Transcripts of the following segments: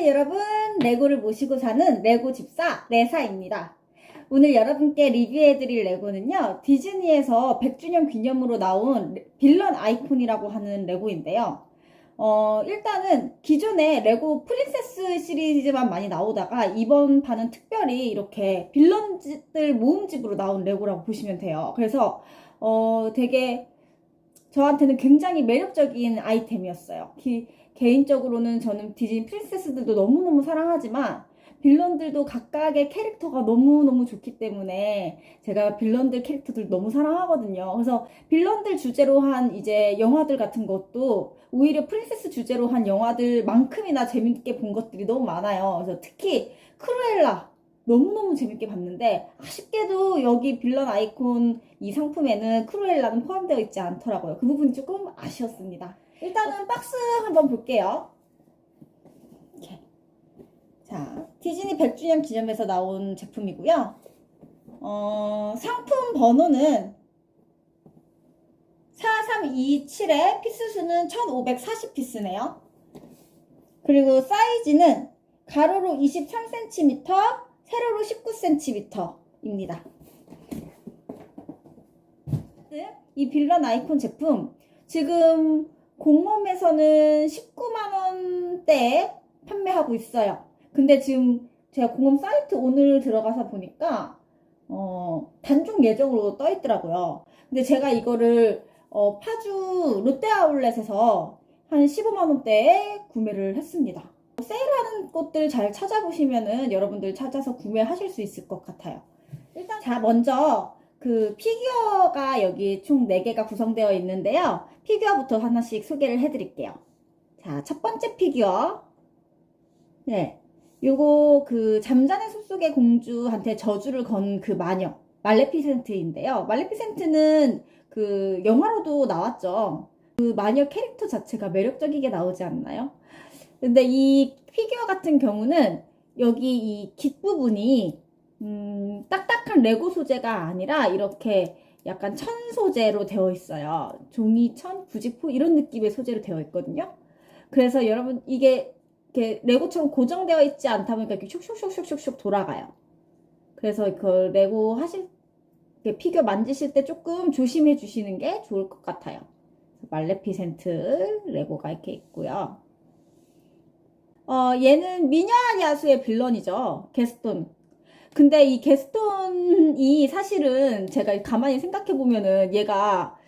안녕하세요 여러분, 레고를 모시고 사는 레고 집사 레사입니다. 오늘 여러분께 리뷰해드릴 레고는요, 디즈니에서 100주년 기념으로 나온 빌런 아이콘이라고 하는 레고인데요. 일단은 기존에 레고 프린세스 시리즈만 많이 나오다가 이번 판은 특별히 이렇게 빌런들 모음집으로 나온 레고라고 보시면 돼요. 그래서 되게 저한테는 굉장히 매력적인 아이템이었어요. 개인적으로는 저는 디즈니 프린세스들도 너무너무 사랑하지만 빌런들도 각각의 캐릭터가 너무너무 좋기 때문에 제가 빌런들 캐릭터들 너무 사랑하거든요. 그래서 빌런들 주제로 한 이제 영화들 같은 것도 오히려 프린세스 주제로 한 영화들만큼이나 재밌게 본 것들이 너무 많아요. 그래서 특히 크루엘라 너무너무 재밌게 봤는데 아쉽게도 여기 빌런 아이콘 이 상품에는 크루엘라는 포함되어 있지 않더라고요. 그 부분이 조금 아쉬웠습니다. 일단은 박스 한번 볼게요. 이렇게. 자, 디즈니 100주년 기념해서 나온 제품이고요. 상품 번호는 4327에 피스 수는 1540피스네요. 그리고 사이즈는 가로로 23cm, 세로로 19cm입니다. 이 빌런 아이콘 제품 지금 공홈에서는 19만원대에 판매하고 있어요. 근데 지금 제가 공홈 사이트 오늘 들어가서 보니까 단종 예정으로 떠 있더라고요. 근데 제가 이거를 파주 롯데아울렛에서 한 15만원대에 구매를 했습니다. 세일하는 곳들 잘 찾아보시면은 여러분들 찾아서 구매하실 수 있을 것 같아요. 일단 자, 먼저 그 피규어가 여기 총 4개가 구성되어 있는데요. 피규어부터 하나씩 소개를 해드릴게요. 자, 첫 번째 피규어. 네. 요거 그 잠자는 숲속의 공주한테 저주를 건 그 마녀. 말레피센트인데요. 말레피센트는 그 영화로도 나왔죠. 그 마녀 캐릭터 자체가 매력적이게 나오지 않나요? 근데 이 피규어 같은 경우는 여기 이 깃 부분이 딱딱한 레고 소재가 아니라 이렇게 약간 천 소재로 되어 있어요. 종이천, 부직포 이런 느낌의 소재로 되어 있거든요. 그래서 여러분 이게 이렇게 레고처럼 고정되어 있지 않다 보니까 이렇게 슉슉슉슉슉 돌아가요. 그래서 그 레고 하실 피규어 만지실 때 조금 조심해 주시는 게 좋을 것 같아요. 말레피센트 레고가 이렇게 있고요. 얘는 미녀한 야수의 빌런이죠. 게스톤. 근데 이 게스톤이 사실은 제가 가만히 생각해 보면은 얘가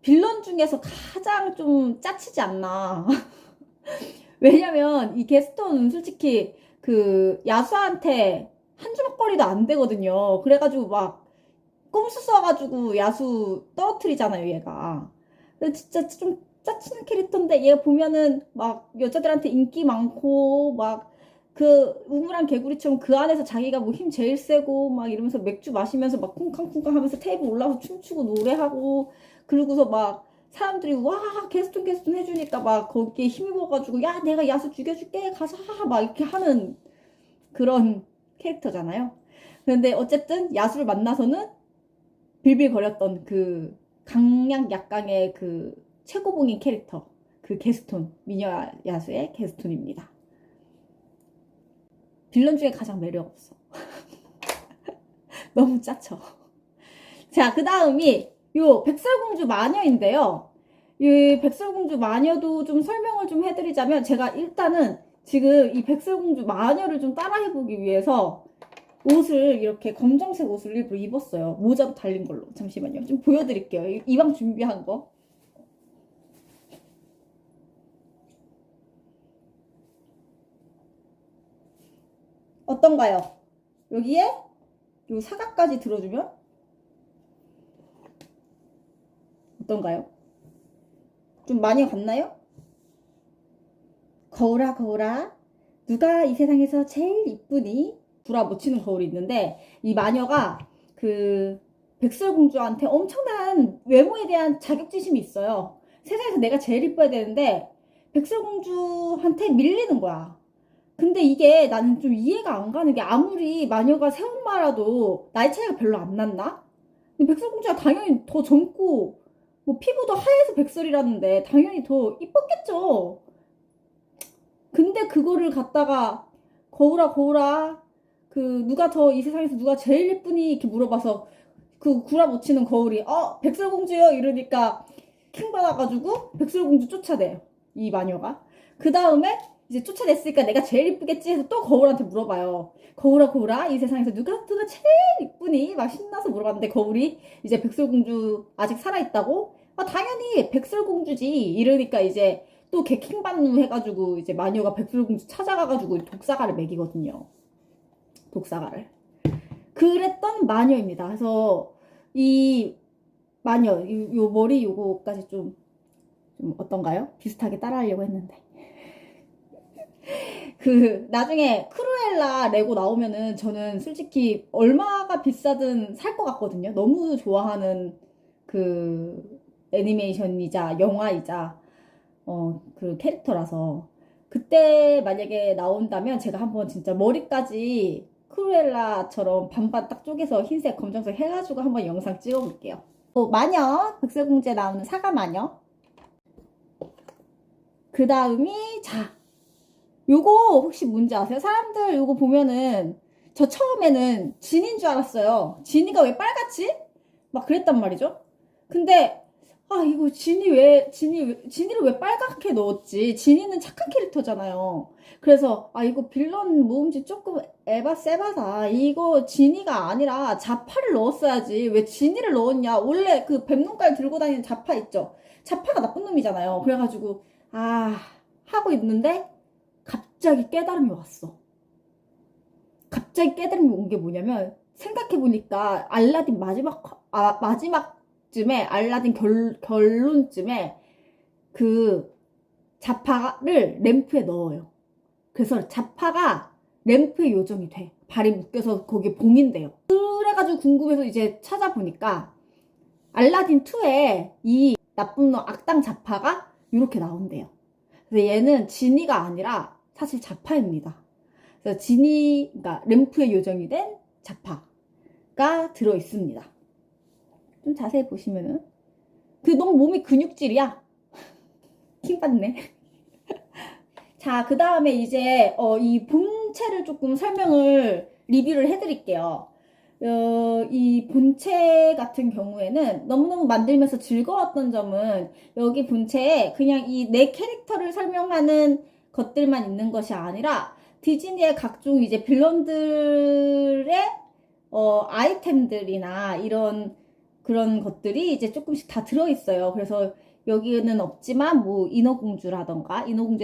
빌런 중에서 가장 좀 짜치지 않나. 왜냐면 이 게스톤은 솔직히 그 야수한테 한 주먹거리도 안 되거든요. 그래가지고 막 꼼수 써가지고 야수 떨어뜨리잖아요, 얘가. 근데 진짜 좀 짜치는 캐릭터인데 얘 보면은 막 여자들한테 인기 많고 막 그 우물안 개구리처럼 그 안에서 자기가 뭐 힘 제일 세고 막 이러면서 맥주 마시면서 막 쿵쾅쿵쾅 하면서 테이블 올라가서 춤추고 노래하고 그러고서 막 사람들이 와 게스톤 해주니까 막 거기에 힘입어가지고 야 내가 야수 죽여줄게 가서 하하 막 이렇게 하는 그런 캐릭터잖아요. 근데 어쨌든 야수를 만나서는 빌빌거렸던 그 강약 약강의 그 최고봉인 캐릭터 그 게스톤 미녀 야수의 게스톤입니다. 빌런 중에 가장 매력 없어. 너무 짜쳐. 자, 그 다음이 요 백설공주 마녀인데요. 이 백설공주 마녀도 좀 설명을 좀 해드리자면 제가 일단은 지금 이 백설공주 마녀를 좀 따라해보기 위해서 옷을 이렇게 검정색 옷을 일부러 입었어요. 모자도 달린 걸로. 잠시만요. 좀 보여드릴게요. 이왕 준비한 거. 어떤가요? 여기에 요 사각까지 들어주면 어떤가요? 좀 많이 갔나요? 거울아 거울아 누가 이 세상에서 제일 이쁘니? 불아 묻히는 거울이 있는데 이 마녀가 그 백설공주한테 엄청난 외모에 대한 자격지심이 있어요. 세상에서 내가 제일 이뻐야 되는데 백설공주한테 밀리는 거야. 근데 이게 나는 좀 이해가 안 가는 게 아무리 마녀가 새엄마라도 나이 차이가 별로 안 났나? 근데 백설공주가 당연히 더 젊고 뭐 피부도 하얘서 백설이라는데 당연히 더 이뻤겠죠. 근데 그거를 갖다가 거울아 거울아 누가 더 이 세상에서 누가 제일 예쁘니 이렇게 물어봐서 그 구라 못치는 거울이 백설공주요 이러니까 킹 받아가지고 백설공주 쫓아내요 이 마녀가. 그 다음에 이제 쫓아냈으니까 내가 제일 이쁘겠지 해서 또 거울한테 물어봐요. 거울아 거울아 이 세상에서 누가 제일 이쁘니 막 신나서 물어봤는데 거울이 이제 백설공주 아직 살아있다고 당연히 백설공주지 이러니까 이제 또 걔 킹받누 해가지고 이제 마녀가 백설공주 찾아가가지고 독사가를 먹이거든요. 독사가를. 그랬던 마녀입니다. 그래서 이 마녀 요 머리 요거까지 좀 어떤가요? 비슷하게 따라하려고 했는데 나중에 크루엘라 레고 나오면은 저는 솔직히 얼마가 비싸든 살 것 같거든요. 너무 좋아하는 애니메이션이자 영화이자 그 캐릭터라서 그때 만약에 나온다면 제가 한번 진짜 머리까지 크루엘라처럼 반반 딱 쪼개서 흰색 검정색 해가지고 한번 영상 찍어볼게요. 마녀 백설공주에 나오는 사과 마녀. 그 다음이 요거 혹시 뭔지 아세요? 사람들 요거 보면은 저 처음에는 진인 줄 알았어요. 진이가 왜 빨갛지? 막 그랬단 말이죠. 근데 이거 진이를 왜 빨갛게 넣었지? 진이는 착한 캐릭터잖아요. 그래서 이거 빌런 모음집 조금 세바다. 이거 진이가 아니라 자파를 넣었어야지. 왜 진이를 넣었냐? 원래 그 뱀눈깔 들고 다니는 자파 있죠? 자파가 나쁜 놈이잖아요. 그래가지고 하고 있는데 갑자기 깨달음이 왔어. 갑자기 깨달음이 온 게 뭐냐면 생각해보니까 알라딘 마지막쯤에 알라딘 결론쯤에 그 자파를 램프에 넣어요. 그래서 자파가 램프에 요정이 돼. 발이 묶여서 거기에 봉인돼요. 그래가지고 궁금해서 이제 찾아보니까 알라딘 2에 이 나쁜 놈 악당 자파가 이렇게 나온대요. 그래서 얘는 지니가 아니라 사실 자파입니다. 그래서 그러니까 램프의 요정이 된 자파가 들어있습니다. 좀 자세히 보시면은 너무 몸이 근육질이야. 킹받네. 자, 그 다음에 이제 이 본체를 조금 설명을 리뷰를 해드릴게요. 이 본체 같은 경우에는 너무너무 만들면서 즐거웠던 점은 여기 본체에 그냥 이 내 캐릭터를 설명하는 것들만 있는 것이 아니라 디즈니의 각종 이제 빌런들의 아이템들이나 그런 것들이 이제 조금씩 다 들어있어요. 그래서 여기는 없지만 뭐 인어공주에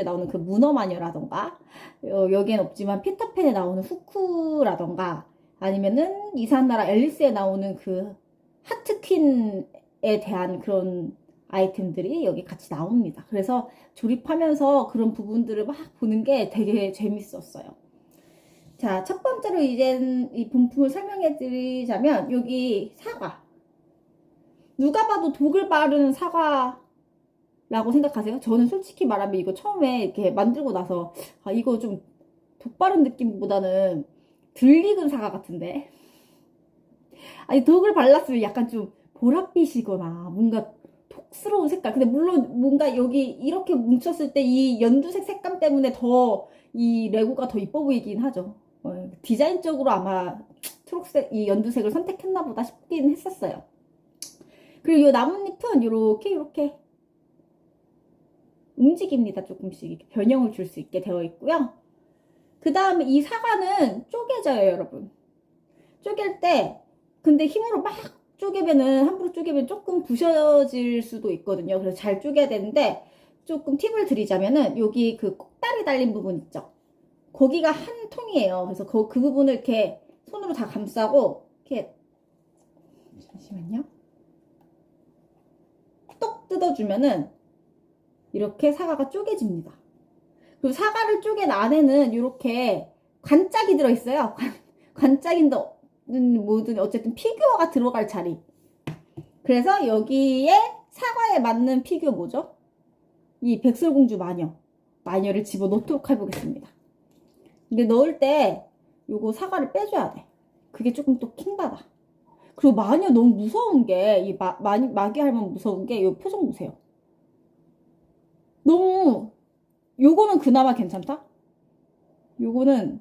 나오는 그 문어마녀라던가 여기엔 없지만 피터팬에 나오는 후크라던가 아니면은 이상나라 앨리스에 나오는 그 하트퀸에 대한 그런 아이템들이 여기 같이 나옵니다. 그래서 조립하면서 그런 부분들을 막 보는 게 되게 재밌었어요. 자, 첫 번째로 이제 이 본품을 설명해 드리자면 여기 사과. 누가 봐도 독을 바르는 사과라고 생각하세요? 저는 솔직히 말하면 이거 처음에 이렇게 만들고 나서 이거 좀 독 바른 느낌보다는 덜 익은 사과 같은데 독을 발랐으면 약간 좀 보랏빛이거나 뭔가 톡스러운 색깔. 근데 물론 뭔가 여기 이렇게 뭉쳤을 때 이 연두색 색감 때문에 더 이 레고가 더 이뻐 보이긴 하죠. 디자인적으로 아마 초록색 이 연두색을 선택했나 보다 싶긴 했었어요. 그리고 이 나뭇잎은 이렇게 움직입니다. 조금씩 변형을 줄 수 있게 되어 있고요. 그 다음에 이 사과는 쪼개져요, 여러분. 쪼갤 때 근데 힘으로 막 함부로 쪼개면 조금 부셔질 수도 있거든요. 그래서 잘 쪼개야 되는데 조금 팁을 드리자면은 여기 그 꼭다리 달린 부분 있죠. 거기가 한 통이에요. 그래서 그 부분을 이렇게 손으로 다 감싸고 이렇게 잠시만요. 똑 뜯어주면은 이렇게 사과가 쪼개집니다. 그리고 사과를 쪼갠 안에는 이렇게 관짝이 들어있어요. 관짝인데 뭐든 어쨌든 피규어가 들어갈 자리. 그래서 여기에 사과에 맞는 피규어 뭐죠? 이 백설공주 마녀를 집어넣도록 해보겠습니다. 근데 넣을 때 요거 사과를 빼줘야 돼. 그게 조금 또 킹받아. 그리고 마녀 너무 무서운 게 이 마귀 할머니 무서운 게 요 표정 보세요. 너무 요거는 그나마 괜찮다? 요거는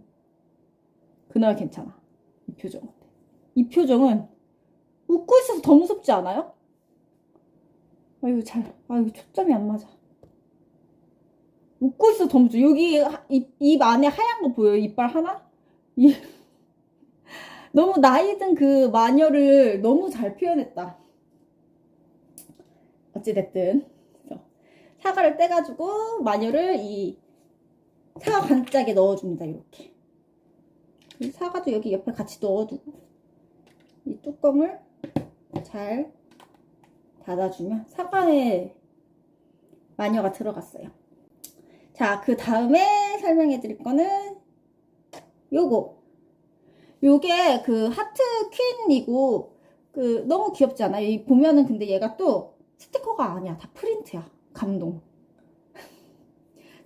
그나마 괜찮아. 이 표정. 이 표정은 웃고 있어서 더 무섭지 않아요? 아이고 아이고 초점이 안 맞아. 웃고 있어서 더 무서워. 여기 입 안에 하얀 거 보여요? 이빨 하나? 너무 나이 든 그 마녀를 너무 잘 표현했다. 어찌됐든 사과를 떼가지고 마녀를 이 사과 관짝에 넣어줍니다. 이렇게 사과도 여기 옆에 같이 넣어두고 이 뚜껑을 잘 닫아주면 사과에 마녀가 들어갔어요. 자, 그 다음에 설명해 드릴 거는 요게 그 하트 퀸이고 그 너무 귀엽지 않아요? 이 보면은 근데 얘가 또 스티커가 아니야. 다 프린트야. 감동.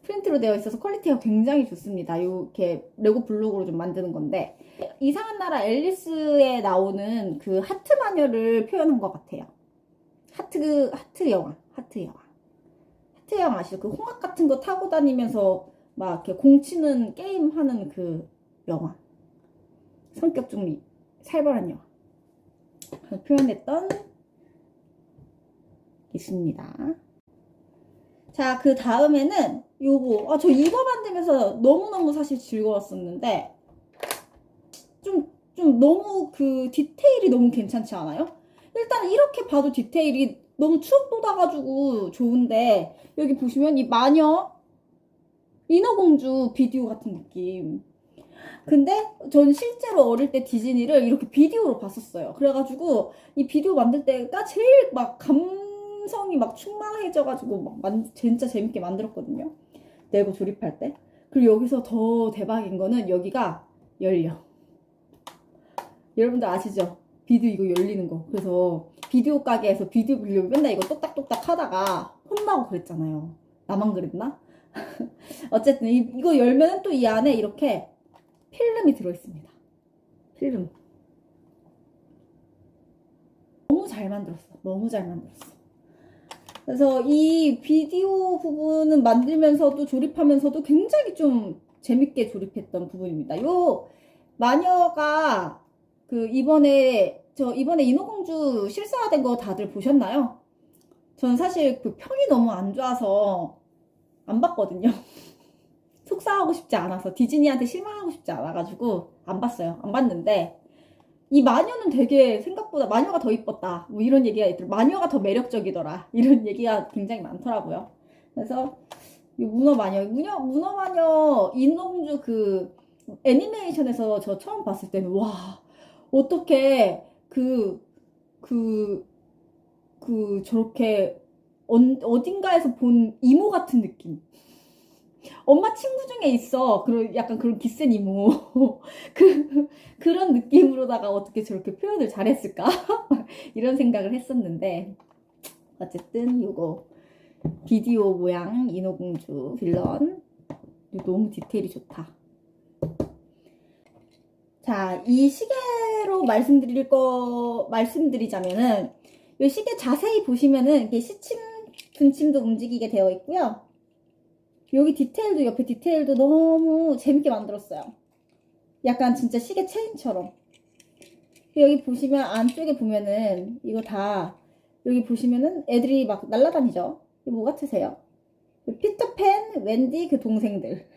프린트로 되어 있어서 퀄리티가 굉장히 좋습니다. 이렇게 레고 블록으로 좀 만드는 건데 이상한 나라 앨리스에 나오는 그 하트 마녀를 표현한 것 같아요. 하트 여왕 아시죠? 그 홍학 같은 거 타고 다니면서 막 이렇게 공치는 게임 하는 그 여왕. 성격 좀 살벌한 여왕. 표현했던 있습니다. 자, 그 다음에는 요거. 저 이거 만들면서 너무너무 사실 즐거웠었는데 좀 너무 그 디테일이 너무 괜찮지 않아요? 일단 이렇게 봐도 디테일이 너무 추억 돋아가지고 좋은데 여기 보시면 이 마녀 인어공주 비디오 같은 느낌. 근데 전 실제로 어릴 때 디즈니를 이렇게 비디오로 봤었어요. 그래가지고 이 비디오 만들 때가 제일 막 감성이 막 충만해져가지고 막 진짜 재밌게 만들었거든요. 레고 조립할 때. 그리고 여기서 더 대박인 거는 여기가 열려. 여러분들 아시죠? 비디오 이거 열리는 거. 그래서 비디오 가게에서 비디오 빌려고 맨날 이거 똑딱똑딱 하다가 혼나고 그랬잖아요. 나만 그랬나? 어쨌든 이거 열면 또 이 안에 이렇게 필름이 들어있습니다. 필름. 너무 잘 만들었어. 너무 잘 만들었어. 그래서 이 비디오 부분은 만들면서도 조립하면서도 굉장히 좀 재밌게 조립했던 부분입니다. 요 마녀가 그 이번에 인어공주 실사화된 거 다들 보셨나요? 전 사실 그 평이 너무 안 좋아서 안 봤거든요. 속상하고 싶지 않아서 디즈니한테 실망하고 싶지 않아가지고 안 봤어요. 안 봤는데 이 마녀는 되게 생각보다 마녀가 더 이뻤다. 뭐 이런 얘기가 있더라고요. 마녀가 더 매력적이더라. 이런 얘기가 굉장히 많더라고요. 그래서 이 문어마녀 인어공주 그 애니메이션에서 저 처음 봤을 때는 와 어떻게 저렇게 어딘가에서 본 이모 같은 느낌. 엄마 친구 중에 있어. 약간 그런 기센 이모. 그런 느낌으로다가 어떻게 저렇게 표현을 잘했을까? 이런 생각을 했었는데. 어쨌든, 요거. 비디오 모양 인어공주 빌런. 너무 디테일이 좋다. 자, 이 시계로 말씀드리자면은, 이 시계 자세히 보시면은, 이게 시침, 분침도 움직이게 되어 있고요. 여기 디테일도, 옆에 디테일도 너무 재밌게 만들었어요. 약간 진짜 시계 체인처럼. 여기 보시면, 안쪽에 보면은, 이거 다, 여기 보시면은 애들이 막 날아다니죠? 이거 뭐 같으세요? 피터팬, 웬디, 그 동생들.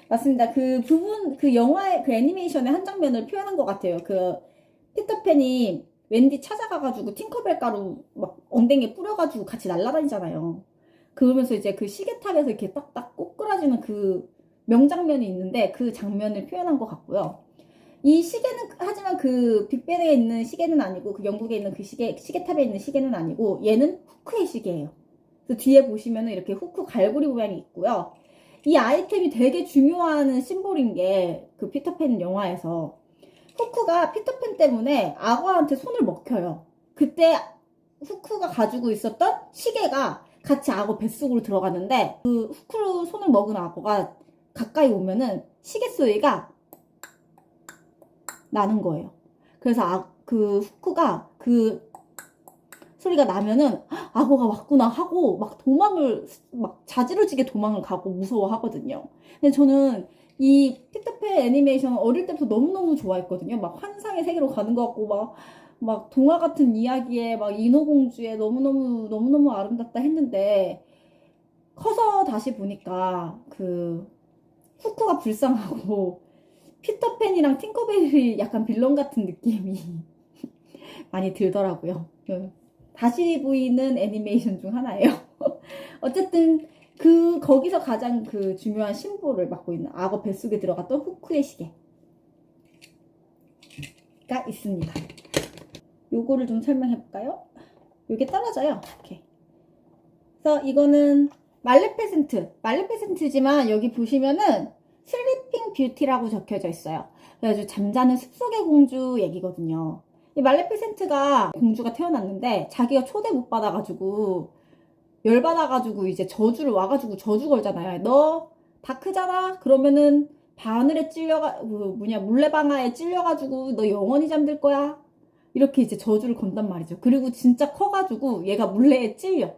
맞습니다. 그 부분, 그 영화의, 그 애니메이션의 한 장면을 표현한 것 같아요. 그, 피터팬이 웬디 찾아가가지고 팅커벨 가루 막 엉덩이에 뿌려가지고 같이 날아다니잖아요. 그러면서 이제 그 시계탑에서 이렇게 딱딱 꼬꾸라지는 그 명장면이 있는데 그 장면을 표현한 것 같고요. 이 시계는, 하지만 그 빅벤에 있는 시계는 아니고 그 영국에 있는 그 시계탑에 있는 시계는 아니고 얘는 후크의 시계예요. 그래서 뒤에 보시면은 이렇게 후크 갈고리 모양이 있고요. 이 아이템이 되게 중요한 심볼인 게 그 피터팬 영화에서 후크가 피터팬 때문에 악어한테 손을 먹혀요. 그때 후크가 가지고 있었던 시계가 같이 악어 뱃속으로 들어가는데 그 후크로 손을 먹은 악어가 가까이 오면은 시계 소리가 나는 거예요. 그래서 그 후크가 그 소리가 나면은 악어가 왔구나 하고 막 자지러지게 도망을 가고 무서워하거든요. 근데 저는 이 피터팬 애니메이션 어릴 때부터 너무너무 좋아했거든요. 막 환상의 세계로 가는 것 같고, 막 동화 같은 이야기에 막 인어공주에 너무너무 아름답다 했는데, 커서 다시 보니까 그 후크가 불쌍하고, 피터팬이랑 팅커벨이 약간 빌런 같은 느낌이 많이 들더라고요. 다시 보이는 애니메이션 중 하나예요. 어쨌든 거기서 가장 그 중요한 심볼을 맡고 있는 악어 뱃속에 들어갔던 후크의 시계가 있습니다. 요거를 좀 설명해 볼까요? 요게 떨어져요. 이렇게. 그래서 이거는 말레피센트지만 여기 보시면은 슬리핑 뷰티라고 적혀져 있어요. 그래가지고 잠자는 숲속의 공주 얘기거든요. 이 말레피센트가 공주가 태어났는데 자기가 초대 못 받아가지고 열받아가지고 이제 저주를 와가지고 저주 걸잖아요. 너 다크잖아? 그러면은 바늘에 물레방아에 찔려가지고 너 영원히 잠들 거야. 이렇게 이제 저주를 건단 말이죠. 그리고 진짜 커가지고 얘가 물레에 찔려.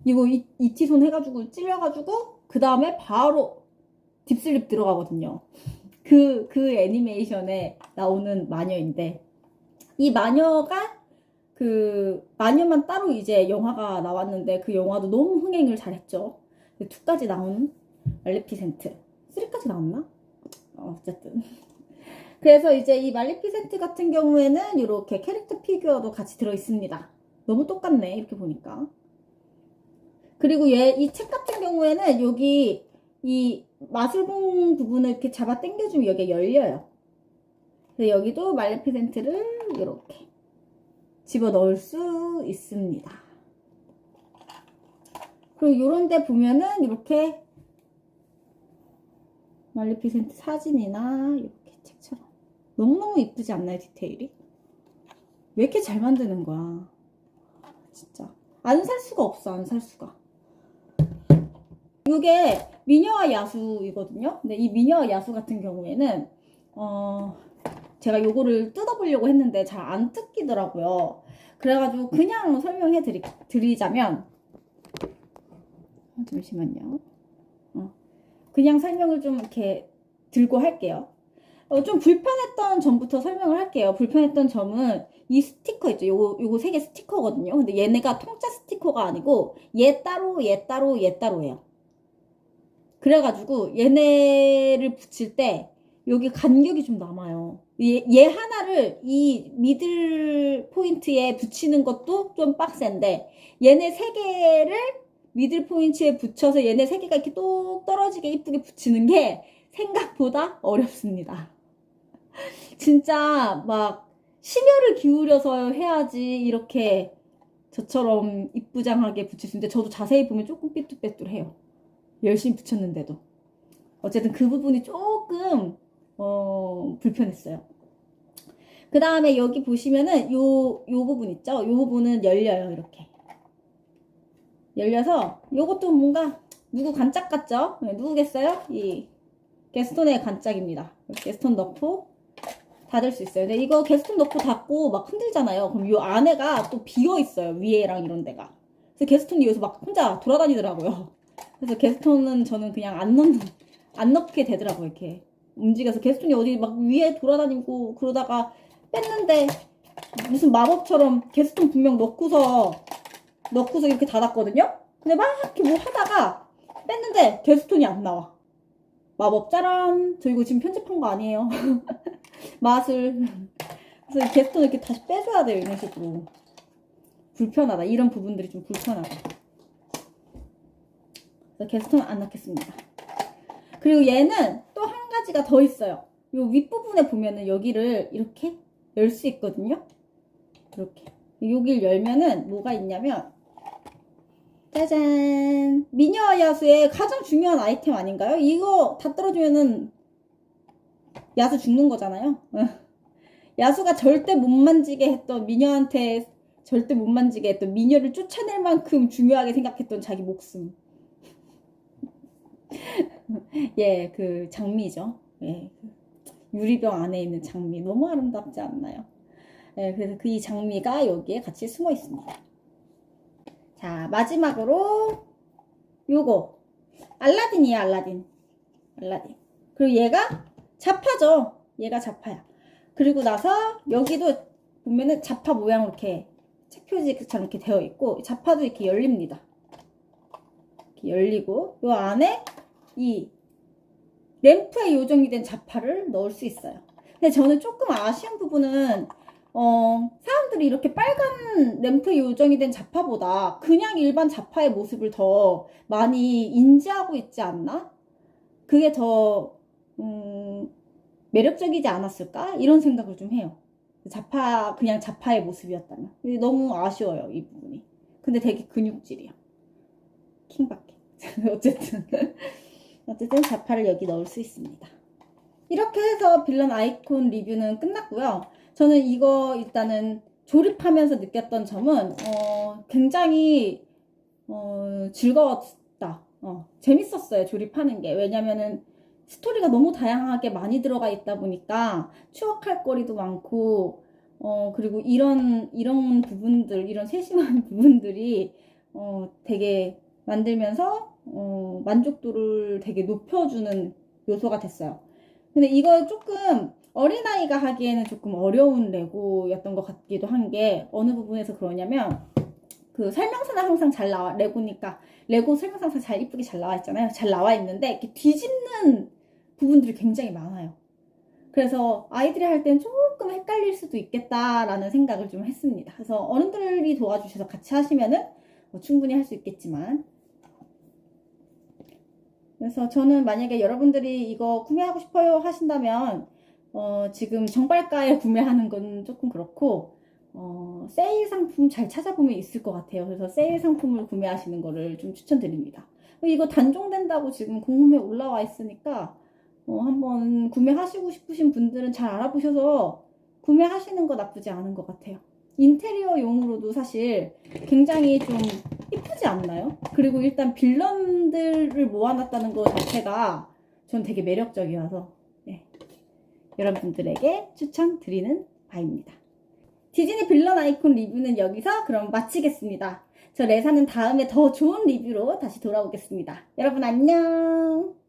이거 이티손 해가지고 찔려가지고 그 다음에 바로 딥슬립 들어가거든요. 그 애니메이션에 나오는 마녀인데 이 마녀가 마녀만 따로 이제 영화가 나왔는데 그 영화도 너무 흥행을 잘했죠. 2까지 나온 말레피센트. 3까지 나왔나? 어쨌든. 그래서 이제 이 말레피센트 같은 경우에는 이렇게 캐릭터 피규어도 같이 들어있습니다. 너무 똑같네, 이렇게 보니까. 그리고 이 책 같은 경우에는 여기 이 마술봉 부분을 이렇게 잡아 당겨주면 여기가 열려요. 그래서 여기도 말레피센트를 이렇게 집어 넣을 수 있습니다. 그리고 요런 데 보면은 이렇게 말레피센트 사진이나 이렇게 책처럼 너무너무 이쁘지 않나요? 디테일이? 왜 이렇게 잘 만드는 거야? 진짜 안 살 수가 없어. 안 살 수가. 이게 미녀와 야수이거든요. 근데 이 미녀와 야수 같은 경우에는 제가 요거를 뜯어보려고 했는데 잘 안 뜯기더라고요. 그래가지고 그냥 설명해 드리자면 잠시만요. 그냥 설명을 좀 이렇게 들고 할게요. 좀 불편했던 점부터 설명을 할게요. 불편했던 점은 이 스티커 있죠. 요거 3개 스티커거든요. 근데 얘네가 통짜 스티커가 아니고 얘 따로예요. 그래가지고 얘네를 붙일 때 여기 간격이 좀 남아요. 얘 하나를 이 미들 포인트에 붙이는 것도 좀 빡센데 얘네 3개를 미들 포인트에 붙여서 얘네 3개가 이렇게 똑 떨어지게 이쁘게 붙이는 게 생각보다 어렵습니다. 진짜 막 심혈을 기울여서 해야지 이렇게 저처럼 이쁘장하게 붙일 수 있는데 저도 자세히 보면 조금 삐뚤빼뚤해요. 열심히 붙였는데도. 어쨌든 그 부분이 조금 불편했어요. 그 다음에 여기 보시면은 요 부분 있죠? 요 부분은 열려요. 이렇게 열려서 요것도 뭔가 누구 간짝 같죠? 네, 누구겠어요? 이 게스톤의 간짝입니다. 게스톤 넣고 닫을 수 있어요. 근데 이거 게스톤 넣고 닫고 막 흔들잖아요. 그럼 요 안에가 또 비어 있어요. 위에랑 이런 데가. 그래서 게스톤이 여기서 막 혼자 돌아다니더라고요. 그래서 게스톤은 저는 그냥 안 넣게 되더라고요. 이렇게 움직여서 게스톤이 어디 막 위에 돌아다니고 그러다가 뺐는데 무슨 마법처럼 게스톤 분명 넣고서 이렇게 닫았거든요. 근데 막 이렇게 뭐 하다가 뺐는데 게스톤이 안 나와. 마법 짜란. 저 이거 지금 편집한 거 아니에요. 맛을. 그래서 게스톤을 이렇게 다시 빼줘야 돼요. 이런 식으로. 불편하다. 이런 부분들이 좀 불편하다. 그래서 게스톤 안 넣겠습니다. 그리고 얘는 또 한 가지가 더 있어요. 요 윗부분에 보면은 여기를 이렇게 열 수 있거든요. 이렇게. 여기를 열면은 뭐가 있냐면 짜잔! 미녀와 야수의 가장 중요한 아이템 아닌가요? 이거 다 떨어지면은 야수 죽는 거잖아요. 야수가 절대 못 만지게 했던 미녀한테 절대 못 만지게 했던 미녀를 쫓아낼 만큼 중요하게 생각했던 자기 목숨. 예, 그 장미죠. 예, 유리병 안에 있는 장미 너무 아름답지 않나요? 예, 그래서 이 장미가 여기에 같이 숨어 있습니다. 자, 마지막으로 요거 알라딘이에요. 알라딘. 그리고 얘가 자파죠. 얘가 자파야. 그리고 나서 여기도 보면은 자파 모양으로 이렇게 책 표지처럼 이렇게 되어 있고, 자파도 이렇게 열립니다. 이렇게 열리고, 요 안에 이 램프에 요정이 된 자파를 넣을 수 있어요. 근데 저는 조금 아쉬운 부분은 사람들이 이렇게 빨간 램프에 요정이 된 자파보다 그냥 일반 자파의 모습을 더 많이 인지하고 있지 않나? 그게 더 매력적이지 않았을까? 이런 생각을 좀 해요. 그냥 자파의 모습이었다면. 너무 아쉬워요, 이 부분이. 근데 되게 근육질이야. 킹받게. 어쨌든 자파를 여기 넣을 수 있습니다. 이렇게 해서 빌런 아이콘 리뷰는 끝났고요. 저는 이거 일단은 조립하면서 느꼈던 점은 굉장히 즐거웠다. 재밌었어요, 조립하는 게. 왜냐면은 스토리가 너무 다양하게 많이 들어가 있다 보니까 추억할 거리도 많고, 그리고 이런 부분들, 이런 세심한 부분들이 되게 만들면서 만족도를 되게 높여주는 요소가 됐어요. 근데 이거 조금 어린아이가 하기에는 조금 어려운 레고였던 것 같기도 한 게, 어느 부분에서 그러냐면, 그 설명서는 항상 잘 나와, 레고니까 레고 설명서가 잘 이쁘게 잘 나와 있잖아요. 잘 나와 있는데 이렇게 뒤집는 부분들이 굉장히 많아요. 그래서 아이들이 할 땐 조금 헷갈릴 수도 있겠다라는 생각을 좀 했습니다. 그래서 어른들이 도와주셔서 같이 하시면은 충분히 할 수 있겠지만, 그래서 저는 만약에 여러분들이 이거 구매하고 싶어요 하신다면 지금 정발가에 구매하는 건 조금 그렇고, 세일 상품 잘 찾아보면 있을 것 같아요. 그래서 세일 상품을 구매하시는 거를 좀 추천드립니다. 이거 단종된다고 지금 공홈에 올라와 있으니까 한번 구매하시고 싶으신 분들은 잘 알아보셔서 구매하시는 거 나쁘지 않은 것 같아요. 인테리어용으로도 사실 굉장히 좀 이쁘지 않나요? 그리고 일단 빌런들을 모아놨다는 거 자체가 전 되게 매력적이어서 네, 여러분들에게 추천드리는 바입니다. 디즈니 빌런 아이콘 리뷰는 여기서 그럼 마치겠습니다. 저 레사는 다음에 더 좋은 리뷰로 다시 돌아오겠습니다. 여러분 안녕!